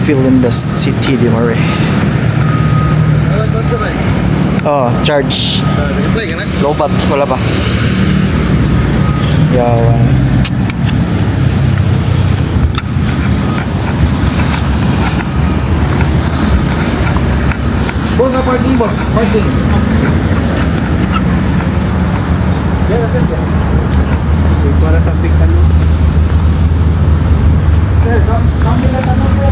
Feeling the city, di mo rin. Oh, charge. Lobat, wala pa. Yawan. Boss, na parking boss. Parking. Yeah, that's it. Para sa fix ano? Sir, something na tanong po.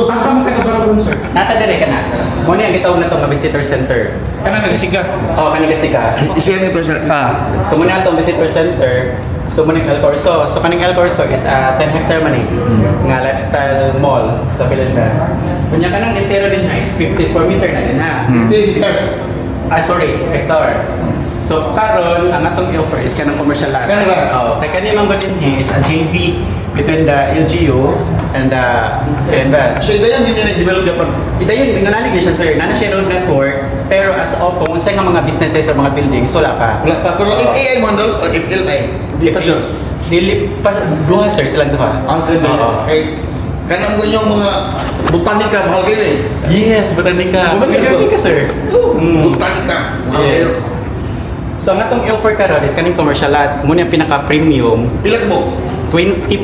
Asa mo taga-Baragon, sir? Nata dire ka na. Mo ni ang gitawag na to nga visitor center. Kana nagsiga. Oh, kanang siga. I-share niyo po sir. So muna itong visitor center. So muna El Corso. So kaning El Corso is a 10 hectare man nga lifestyle mall sa Pilipinas. Kunya kanang entero din ha is 50 square meter na din ha. 50 hectares. Sorry, hectare. So karon ang atong offer is kanang commercial lot. Kanang Oh, kay kani man din is a JV between the LGU and the Invest. So, ito yan, hindi na nag-develop Japan. Ito yun, nangalig siya sir, nana siya road network, pero as of kung saan nga mga businesses or mga buildings, wala pa. Wala pa. Pero if AI mo handle, or if LI, hindi pa sure. Dili pa, duha sir, silang duha. Ang sila Oo. Okay. Kanang mo yung mga botanika, mahal kayo eh. Yes, botanica. Botanica sir. Botanika, mahal kayo. Yes. So ang atong offer karon is kaning commercial lot, muna yung pinaka-premium, Pila ka mo? 25.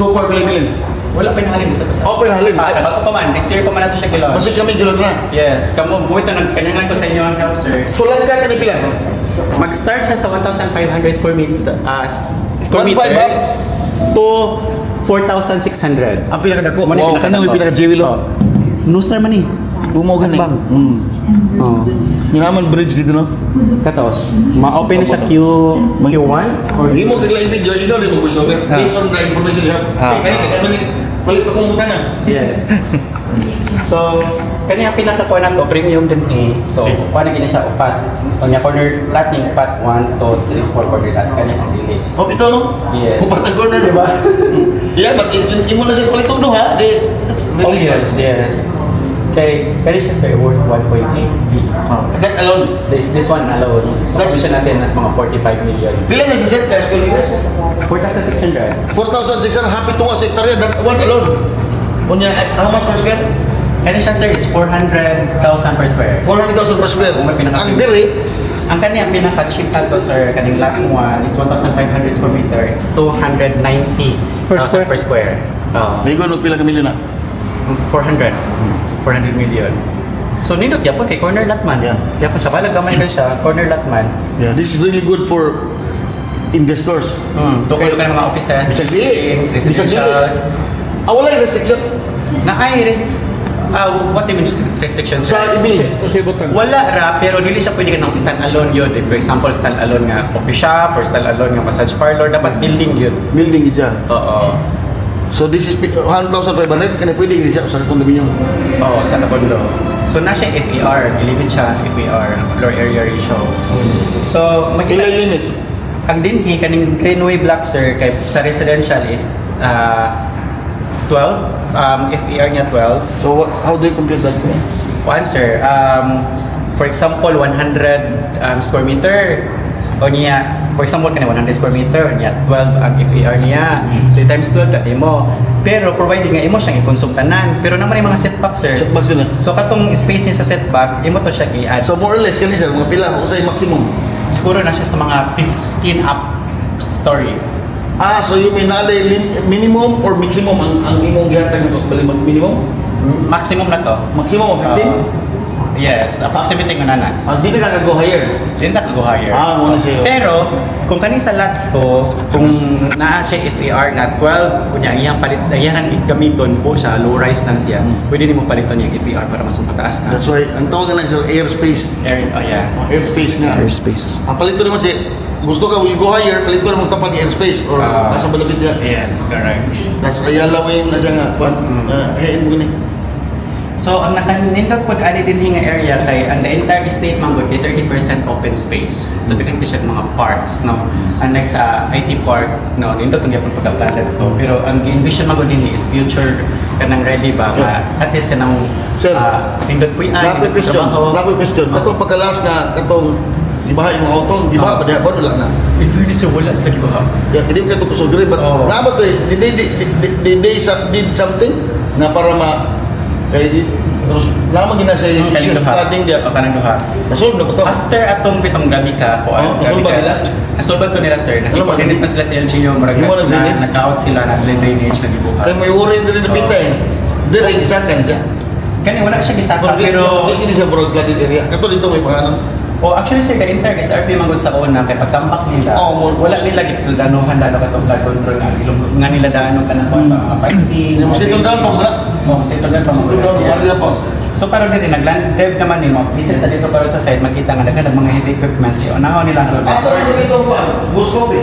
So far, bilin. Wala pa yung halim sa kusa. Oh, pinahalim. Bago pa man, this year pa man nato siya kilo. Basta kami gulog na. Yes, kamo buwit na kanyang ko sa inyo ang help sir. So, lagkat ka na pila? Mag-start siya sa 1,500 square meter, square 1,500 meters to 4,600. Ang pila ka dako. Mo ni Wow, kanang may pila ka Jewel Oh. No star man ni. Bumogan Bang. Oh. Naman bridge dito no? Katos. Ma-open na siya Q1 or Hindi mo kailangan video, ikaw rin mo gusto. Based on the information you have. Kaya kaya naman palit pa kung mukha na. Yes. So, kanya pinakakuha na to, premium din eh. So, kuha na gina siya upat. Kanya corner lot ni upat, 1, 2, 3, 4 corner lot. Kanya ang dili. Oh, ito no? Yes. Upat ang corner, di ba? Yeah, but imo na siya palit no ha? That's Oh really yes, yes. Kaya, kaya siya sir, worth 1.8 B. That alone. This one alone. So, That's- commission natin nas mga 45 million. Pila na si Sir cash flow leaders? 4,600. 4,600 happy to sa hectare, that one alone. Unya, how much per square? Kaya siya sir is 400,000 per square. 400,000 per square. Kung may pinaka- Ang diri, Ang kanya pinaka-cheap ato sir, kaning lot 1, it's 1,500 square meter. It's 290,000 per square. may gano'n pila ka milyon na. 400. 400 million. So nindot yapon kay corner lot man. Yeah. Yapon siya balag gamay ka siya, corner lot man. Yeah, this is really good for investors. Tukol ka ng mga offices, Bisag dili. buildings, Bisag dili. residentials. Wala yung restriction. Na ay what do you mean restrictions? Sa ibig. Wala ra, pero dili siya pwede ka ng stand-alone yun. For example, stand-alone nga coffee shop or stand-alone nga massage parlor, dapat building yun. Building siya. Oo. So this is 1,500, kaya pwede hindi siya sa condominium. Oo, sa Tabondo. So na siya FER, ilibid siya FER, floor area ratio. So Pila makita yung limit? ang dinhi kaning Greenway Block sir kay sa residential is 12, FER niya 12. So how do you compute that? One sir, for example 100 square meter o niya, for example kanina 100 square meter niya 12 ang FER niya. So times 12 dati mo. Pero provided nga imo siyang i-consume tanan, pero naman yung mga setback sir. Setback sila. So katong space niya sa setback, imo to siya i-add. So more or less, kani sir, mga pila kung sa maximum. Siguro na siya sa mga 15 up story. So you mean na minimum or maximum ang imong gihatag mo sa minimum? Maximum na to. Maximum of 15? Yes, approximately nga nanan. Di na ka-go higher. Then that go higher. Muna siya. Pero kung kani sa lot to, kung naa siya FAR nga 12, kunya iyang palit, iyang gamiton po siya, low rise lang siya. Pwede nimo paliton yung FAR para mas mataas na. That's why, ang tawag na sir, airspace. Oh yeah. Airspace nga. Airspace. Ang palito naman siya, gusto ka, will go higher, palito naman tapad ni airspace or nasa balapit niya. Yes, correct. Nasa ayala mo yung nasa nga, hain mo ganit. So, ang nakanindot po ani din nga area kay ang the entire state manggod kay 30% open space. So, dito siya mga parks, no? Ang next sa IT park, no, nindot ang yapon pagka-planted ko. Pero ang envision manggod din is future kanang ready ba nga at least kanang Sir, nindot po yan. Nakoy question. Katong pagkalas nga katong gibaha yung auto, gibaha ba diha ba wala na. In fairness, wala sa gibaha. Ya kini ka to kusugri but Oo. naabot did did something na para ma kay terus lama gina sa issues flooding dia. Kanang duha. Nasolve na ba to? After atong pitong gabi ka, Oh, nasolve ba nila? Nasolve to nila, sir. Nakipag-init na sila sa LGU, marag Yung mga na drainage? naka-out sila na sila drainage na gibuhat. Kay may worry din na pita eh. Dire gisakan siya. Kani wala siya gisaka Pero pero hindi siya broad flooded area. Kato dito may pangalan. oh actually sir, the entire SRP manggod sa una kay pagtambak nila. Oo, mo- wala nila gituldanuhan dalo ka tong flood control nga ilog nga nila daano kanang kuan sa mga piping. Yung settle down pa ba? Oh, settle down pa mo Settle down, siya. area pa. So karon din nagland dev naman nimo. Visit na dito karon sa site makita nga daghan mga heavy equipments. Yo naho nila ang road. Asa mo dito pa? Buscope.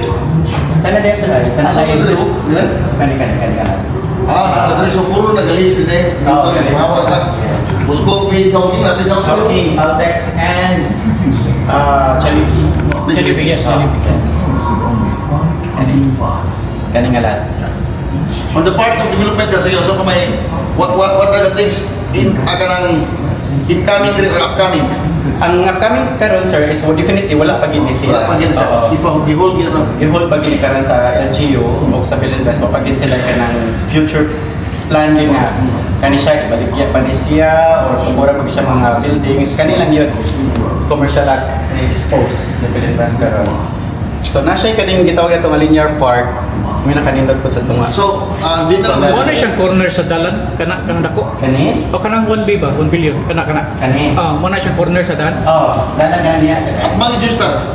Sana din sir, kana Asa sa mo dito? ilo. Kani. Ah, na so puro nagalis din eh. Oo, nagalis. Bawat na. Yes. Buscope, jogging natin sa Talking, Altex, and Jollibee. Jollibee, yes, Jollibee. Kaning alat. On the part of development sa siyo, so kung may what are the things in akanang incoming or upcoming? Ang upcoming karon sir is definitely wala pa gid sila. Wala pa gid sa ipa-hold gid na. I-hold pa gid karon sa LGU o sa Philippines o pag sila kanang future plan din nga kani siya ibaligya pa ni siya or siguro pag siya mga buildings kanilang yun commercial expose sa Philippines karon. So na siya kaning gitawag ito nga linear park may nakanindot po sa tunga. So, dito So, Mo na siyang corner sa dalan, kana kanang dako. Kani? O kanang 1 ba? 1 billion. Kana. Kani? Mo na siyang corner sa dalan. Oh, dalan niya sa at mga Justar.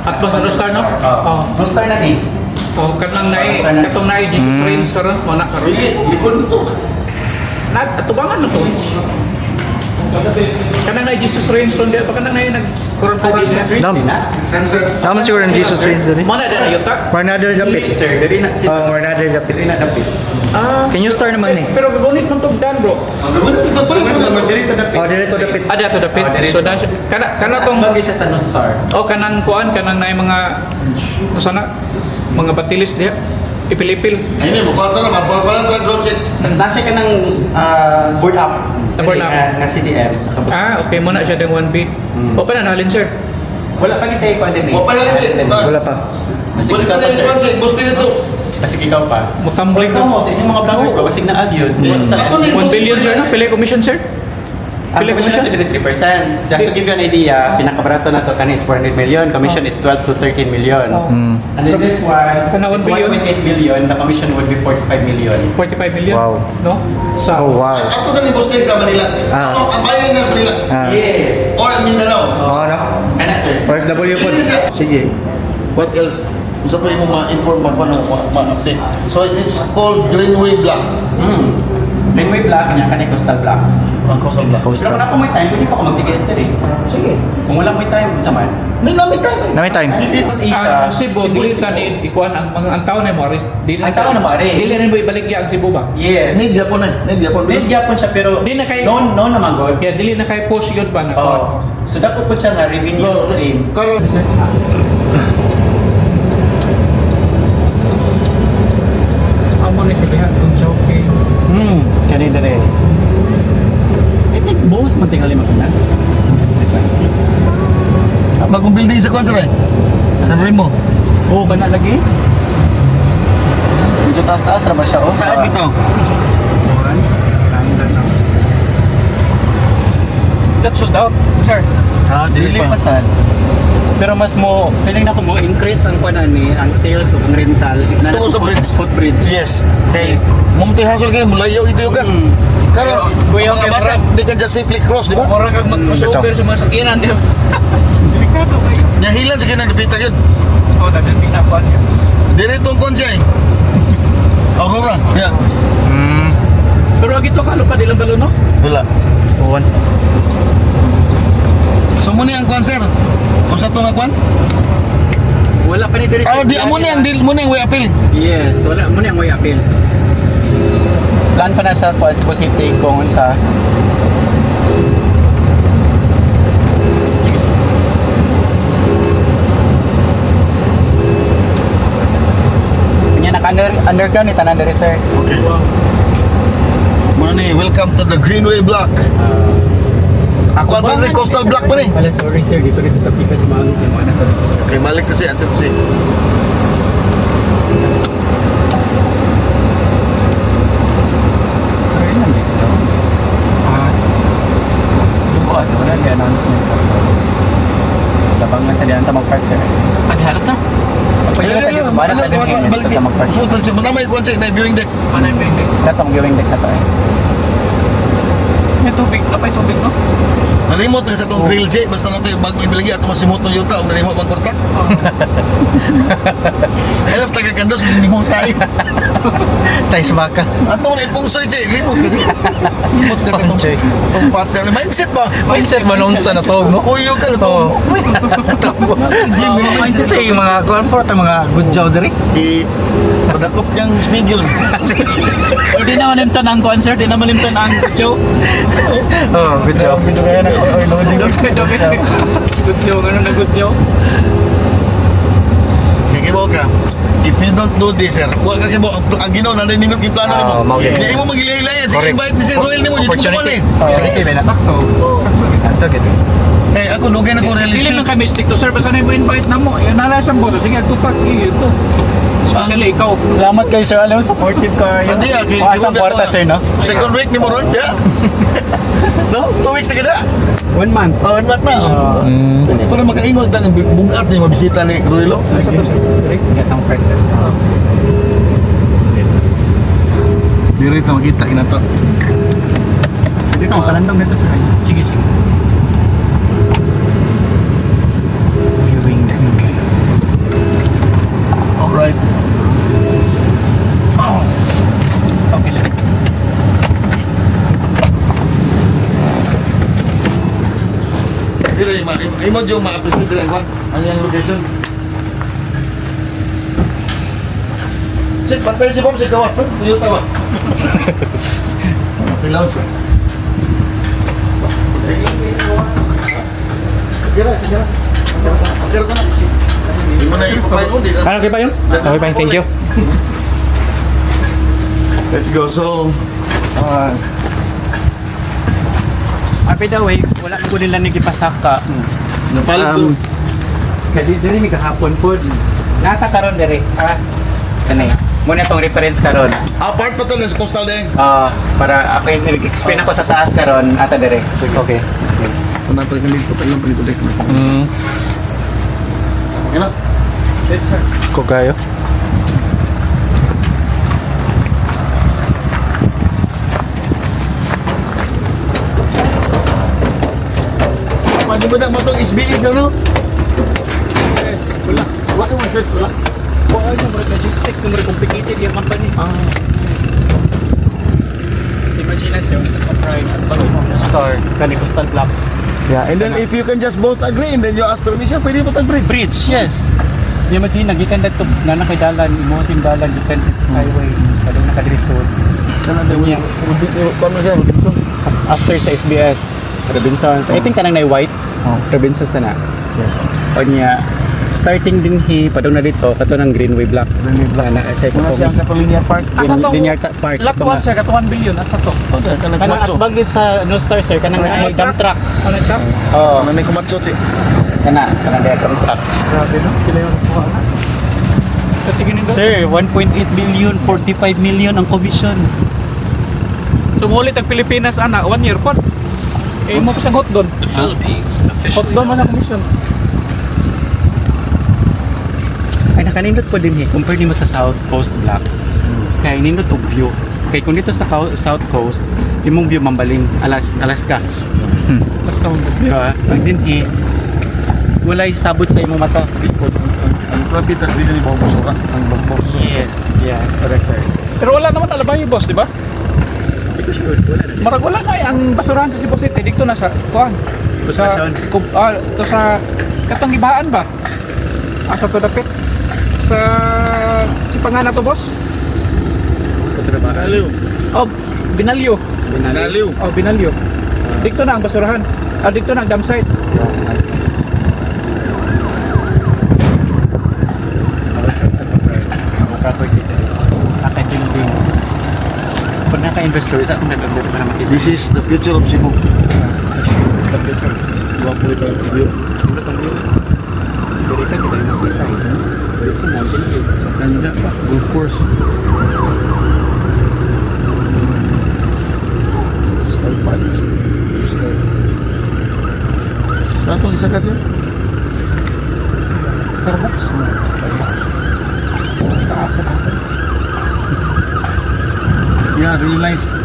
At pa sa star no? Oh. No star na ni. O kanang naay katong naay Jesus Reigns karon, mo na karon. Really, likod nito. Atubangan na to. Kanang naay Jesus Reigns ron dia pa kanang naay nagkurang-kurang siya. Dam. Sensor. Tama siguro ng Jesus Reigns dali. Mo na din ayuta. We're another Dili, dapit. sir, diri na si Oh, we're another dapit. diri na dapit. Ah. Can you start naman ni? Pero gagunit man tong dan, bro. Ano ito tuloy mo Diri to dapit. Oh, dili to dapit. Ada to dapit. Oh, dili. So da kana tong bagay siya sa no star. o kanang kuan kanang naay mga sana mga batilis diha. Ipil-ipil. Ini bukan tahu lah, mapapalan tayo drone check. Basta siya kanang board up. Board up. Nga CDM. Ah, okay mo na siya ding 1B. O pa na nalin sir. Wala pa kita ikaw din. Mapapalan check. Wala pa. Basta Boleh ikaw kita pa sir. drone check, bus dito. Basta ikaw pa. Mutumbling Ikaw mo sa inyong mga vloggers ba? Basig na agyod. Ako na 1 billion sir no? Pili commission sir. Ang Pili commission commission. natin is 3%. Just to give you an idea, pinakabarato na to kanis 400 million. Commission is 12 to 13 million. Mm. And then this one, Kana 1 is billion. 1.8 billion. The commission would be 45 million. 45 million. Wow. No? Sa Oh, wow. Ako na ni bus sa Manila. Ah. Ano, ang bayan ng Manila. Ah. Yes. Or Mindanao. Oh, ano? Ano sir? OFW po. Sige. What else? Gusto pa yung ma-inform ma-update. So it is called Greenway Block. Greenway Black, kanya kanay Coastal Black. Ang Coastal Block. Pero kung ako may time, pwede pa ako mag-TGS eh. Sige. Kung wala may time, saman. May namin tayo. Nami time. ang Cebu dili ka ni ikuan ang tao na mo rin. Dili Ang tao na maaari. Dili na mo ibaligya ang Cebu ba? Yes. Need Japon eh. Need Japon. May gyapon siya pero Di na kayo- no naman god. Kaya dili na kay post yun ba na Oh. So dako po siya nga revenue stream. Karon. Amo ni siya kung joking. Kani dere. I think boss man tingali makuna. Yes, di ba? Bagong building sa kwan sir. Sa Remo. Oh, kana lagi. Medyo taas-taas ra ba siya? Oh, Saan bitaw? That's sold out, sir. Ah, Dili pa sad. Pero mas mo feeling na ko mo increase ang kuan ni ang sales o ang rental if na Tungkol sa bridge. footbridge. Yes. Okay. Mamuti hasol kayo, mulayo ito yung kan. Karon, Kuya, mga okay, bata, Ram. di ka just safely cross, di ba? Mura kag mag-crossover sa mga sakyanan, di ba? Delikado kayo. Nyahilan sa kinang napita yun. Oh, dapat pinakuan yun. Direto ang kwan siya eh. Aurora. Yeah. Pero agi to kalo pa dilang balo no? Wala. Uwan. So muna ang kwan sir. Kung sa itong kwan? Wala pa ni diri. Oh, di amo na ang deal mo na yung way appeal. Yes, wala mo ni ang way appeal. Plan pa na sa Cebu City kung sa underground ni tanan diri sir. Okay. Money, welcome to the Greenway Block. Ako ang pala Coastal Block pa ni. Ala sorry sir, dito sa Pikas Maanong yung mga nato dito sir. Okay, balik kasi at si. Ayun lang dito. Wala di announcement. Labangan tadi ang tamang park sir. Pagharap na. Pwede na tayo ba na Balik si. tamang park. Sultan si manamay ko na viewing deck. Ano yung bingkay? Datong viewing deck na to eh. May tubig. Napay tubig, no? Nalimot na sa itong grill J, basta natin bago ibilagi ato masimot ng yuta o nalimot bang korta. Alam taga-kandos, masimot tayo. Tayo baka. Ato na ipungsoy J, limot kasi. Limot kasi itong pattern. Mindset ba? Mindset mo nung sa natog mo? Kuyo ka na ito. Mindset eh, yung mga comfort, mga good job diri. Padakop niyang smigil. Hindi naman limtan ang concert. Hindi naman limtan ang show. Oh, good job. Good show. Ganun na good show. Sige mo ka. If you don't do this, sir, huwag ka kibo. Ang Ginoo na rin yung plano nimo. maulit. Hindi mo magilay-ilayan. Sige, Correct. invite ni Sir Roel nimo. Dito ko Opportunity. Opportunity, may nasakto. Ato gid. Eh, ako lugay na ko Pili realistic. lang kami stick to sir. Basta na mo invite na mo. Yung nalasang boso. Sige, tupak. Ito. Especially ikaw. Salamat kayo sir. Alam mo, supportive ka. Hindi ah, kay Pasang kwarta sir, no? Second week ni mo ron, ya. No? 2 weeks na kada. 1 month. Oh, one month na. Hindi ko na makaingon dahil bugat ni mabisita ni Ruelo. Gatang park sir. Diri ta makita inato. Hindi ko palandong dito sir. Sige, sige. Viewing deck. Alright. Okay, sir. Diri imo jo ma-appreciate diri ang ang location. Cek pantay si Bob si kawat. Tuyo tawa. Pilaw siya. Kira. Kira ko na. Hindi mo na ipapay mo dito. Okay pa yun? Okay pa yun, thank you. Let's go. So, By the way, wala na ko nila nagipasaka. napalit ko. Kadi diri mi kahapon pod. Nata karon diri. Kanay. Muna tong reference karon. Apart pa to sa coastal day. Para ako yung nag-explain ako sa taas karon ata diri. Okay. So, nato ka dito pa yung palito deck. Ano? Ko kayo. Pwede mo na mo itong SBX, ano? Yes, wala. Wala naman search, wala. Wala yung mga logistics, yung mga complicated yung company. So imagine sir, sa price at star, kani Coastal Block. Yeah, and then if you can just both agree and then you ask permission, pwede mo tag-bridge. Bridge, yes. Imagine, nagikan na ito, na nakaidalan, imoting dalan, gikan sa highway, padong nakadiresol. Paano siya? After sa SBS, Robinsons, I think kanang na white, Robinsons na na. Yes. O niya, starting din padong na dito, kato ng Greenway Block. Greenway Block. Na siya Muna siya sa Polinia Park. Asa to? Linear Park. Lakwan siya, katuan bilyon. Asa to? Kanang atbagid sa No Star sir, kanang Ano, dump truck. Ano ito? Oo, Ano may kumatso si? kanang there dump truck. Grabe, no? Sila yung kuha na. Katigin nito. Sir, 1.8 billion, 45 million ang commission. Sumulit ang Pilipinas, ana, 1 year po. Eh, mo pa siyang hot doon. The Philippines officially Hot doon man ang commission. Ay nakanindot ko din compare nimo sa South Coast Block. Kay nindot og view. Kay kung dito sa South Coast, imong view mambaling Alaska. Last na hundred. Diba? Pag din walay sabot sa imong mata. Ang traffic at dito ni Bobosura. Ang Bobosura. Yes, correct sir. Pero wala naman alabayo, boss, di ba? Hindi ko sure, wala na. Marag wala na ang basurahan sa Cebu City. Dito na sa, kuhan. Basurahan? Ito sa, katong ibaan ba? Asa to dapit? Sa, si pangana to, boss? Katrabaho. Aliw. Oh, Binalyo. Aliw. Oh, Binalyo. Dito na ang basurahan. Dito na ang dam site. Sa property. investor, isa akong nagdagdag para makita. This is the future of Cebu. This is the future of Cebu. Wapo ito. View. Ano itong view? Pwede ka, kita yung sisay. Pwede ko mountain view. Sa kanila pa. Golf course. Sky Palace. Sky. Saan itong isa ka dyan? Starbucks. Taas na natin. Yeah, really nice.